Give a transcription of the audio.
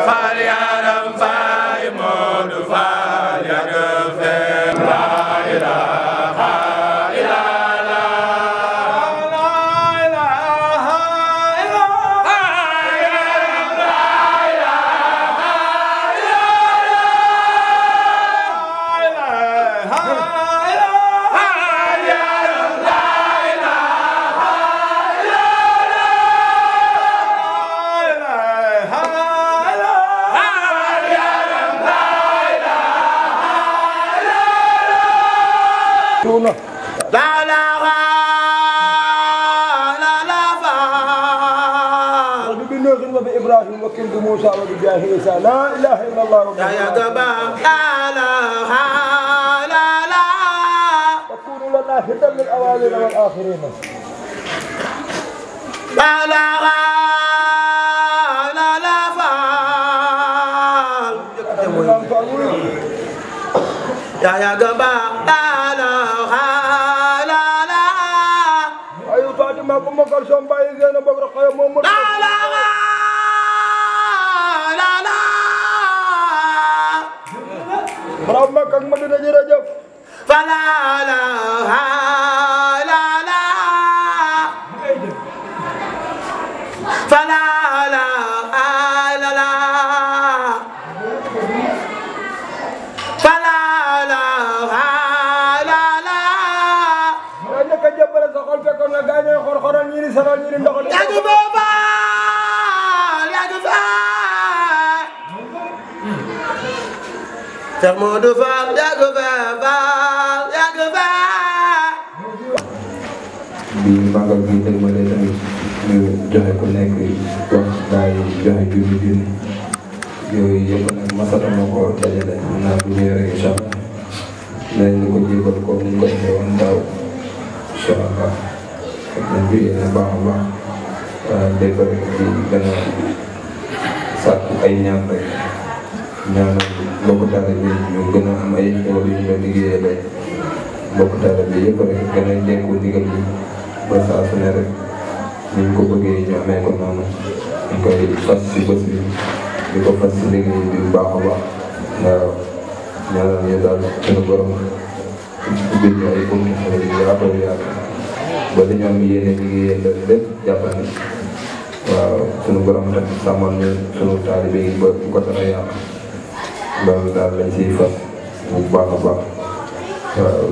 Faal yaram faay Moodu Faal yàgg fee la ilaha إبراهيم وكلب موسى وبجاه عيسى لا إله إلا الله يا جماعة لا تكون لنا هدى للأولين والآخرين لا فعل يا جماعة لا أيوة فاطمة كم كرشم باي زين بقرق يا محمد برام ما كم مدينة جرجف فلا لا فلا لا فلا لا أنا كجبر سقال فكون لقاني خوران يري سرال يري دخل يا جبابا يا جبابا Moodu Faal yàgg fee Faal yàgg fee. bii màggal bi dégg ma leen tamit ñu joxe ku nekk wax gaa yi joxe junni yooyu yëpp nag masata moo ko dajale naa bu ñëwee rek incha allah dinañ ko jébal ko ni ñu ko defee woon daaw incha allah ak nañ bi yéene baax a baax dégg rek di gën a sàkku ay ñaan rek ñaanal mbokku taalibe bi ñu gën a am ay xéwal yu ñu doon liggéeyee rek mbokku taalibe bi yëpp rek gën a dénku ndigal bi ba saa su ne rek ni ñu ko bëggee ñu amee ko noonu ñu koy fas si bés bi di ko fas si liggéey bi bu baax a baax waaw ñaanal ñu daal suñu borom ubbi ñu ay buntu xéwal yu yaatoo yaatu ba li ñu am yéene liggéeyee la lépp jàppandi waaw suñu borom tamit sàmmal ñu suñu taalibe yi ba bu ko tax a yàq loolu daal lañ siy fas bu baax a baax waaw